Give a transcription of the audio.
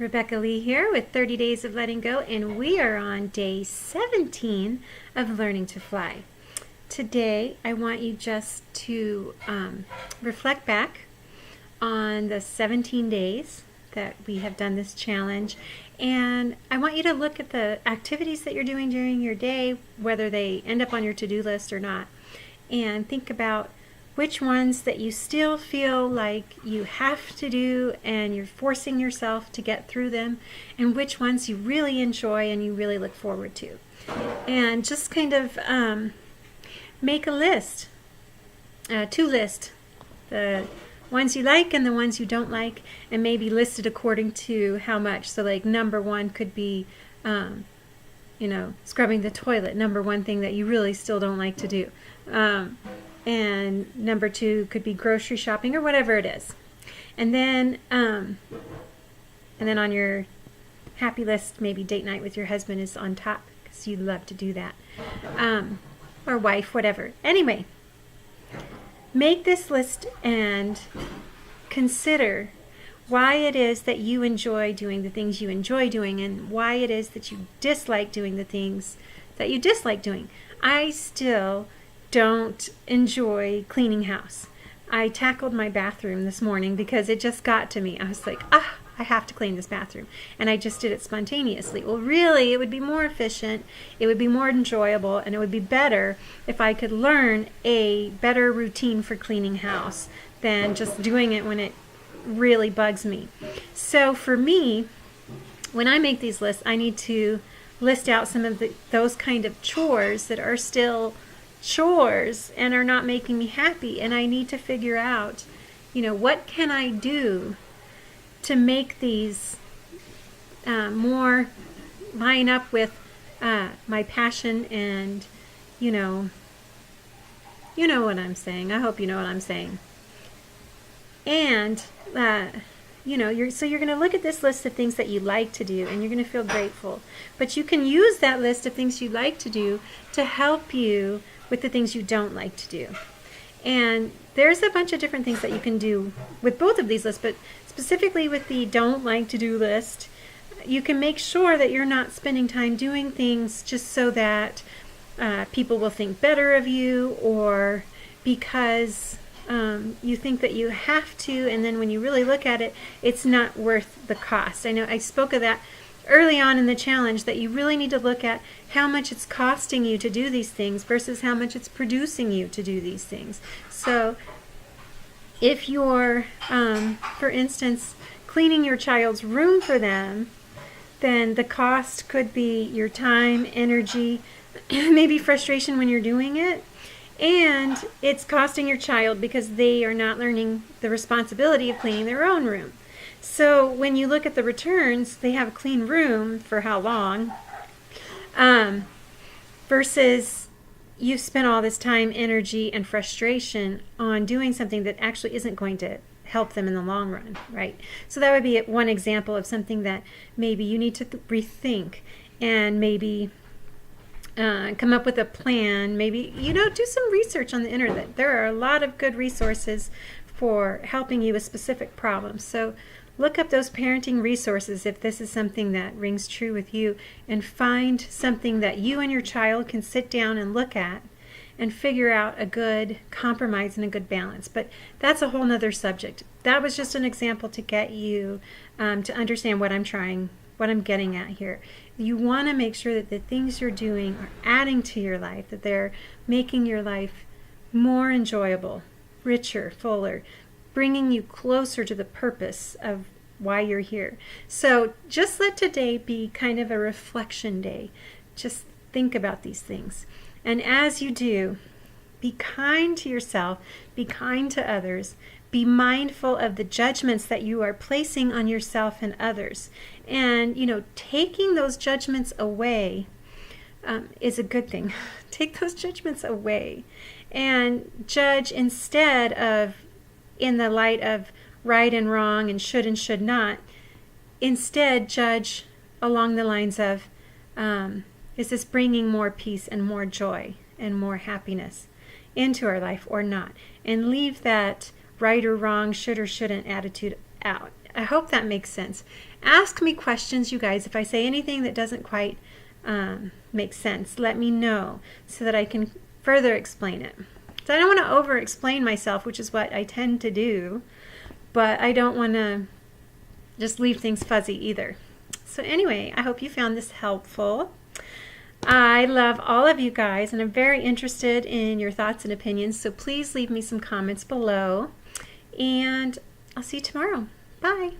Rebecca Lee here with 30 Days of Letting Go, and we are on day 17 of Learning to Fly. Today, I want you just to reflect back on the 17 days that we have done this challenge, and I want you to look at the activities that you're doing during your day, whether they end up on your to-do list or not, and think about which ones that you still feel like you have to do and you're forcing yourself to get through them, and which ones you really enjoy and you really look forward to. And just kind of make a list, two lists, the ones you like and the ones you don't like, and maybe listed according to how much. So like number one could be, scrubbing the toilet, number one thing that you really still don't like to do. And number two could be grocery shopping or whatever it is. And then on your happy list, maybe date night with your husband is on top because you love to do that. Or wife, whatever. Anyway, make this list and consider why it is that you enjoy doing the things you enjoy doing and why it is that you dislike doing the things that you dislike doing. I still don't enjoy cleaning house. I tackled my bathroom this morning because it just got to me. I was like, I have to clean this bathroom. And I just did it spontaneously. Well, really, it would be more efficient, it would be more enjoyable, and it would be better if I could learn a better routine for cleaning house than just doing it when it really bugs me. So for me, when I make these lists, I need to list out some of those kind of chores that are still chores and are not making me happy, and I need to figure out, what can I do to make these more line up with my passion, and you know what I'm saying. I hope you know what I'm saying. And you're going to look at this list of things that you like to do, and you're going to feel grateful. But you can use that list of things you like to do to help you with the things you don't like to do. And there's a bunch of different things that you can do with both of these lists, but specifically with the don't like to do list, you can make sure that you're not spending time doing things just so that people will think better of you, or because you think that you have to, and then when you really look at it, it's not worth the cost. I know I spoke of that early on in the challenge, that you really need to look at how much it's costing you to do these things versus how much it's producing you to do these things. So if you're, for instance, cleaning your child's room for them, then the cost could be your time, energy, maybe frustration when you're doing it. And it's costing your child because they are not learning the responsibility of cleaning their own room. So when you look at the returns, they have a clean room for how long, versus you've spent all this time, energy, and frustration on doing something that actually isn't going to help them in the long run, right? So that would be one example of something that maybe you need to rethink, and maybe come up with a plan. Maybe, do some research on the internet. There are a lot of good resources for helping you with specific problems. So look up those parenting resources if this is something that rings true with you, and find something that you and your child can sit down and look at and figure out a good compromise and a good balance. But that's a whole nother subject. That was just an example to get you to understand what I'm getting at here. You want to make sure that the things you're doing are adding to your life, that they're making your life more enjoyable, richer, fuller, bringing you closer to the purpose of why you're here. So just let today be kind of a reflection day. Just think about these things. And as you do, be kind to yourself, be kind to others, be mindful of the judgments that you are placing on yourself and others. And, taking those judgments away is a good thing. Take those judgments away and judge instead of in the light of right and wrong and should not. Instead, judge along the lines of, is this bringing more peace and more joy and more happiness into our life or not? And leave that right or wrong, should or shouldn't attitude out. I hope that makes sense. Ask me questions, you guys. If I say anything that doesn't quite make sense, let me know so that I can further explain it. So I don't want to over explain myself, which is what I tend to do, but I don't want to just leave things fuzzy either. So anyway, I hope you found this helpful. I love all of you guys, and I'm very interested in your thoughts and opinions, so please leave me some comments below, and I'll see you tomorrow. Bye.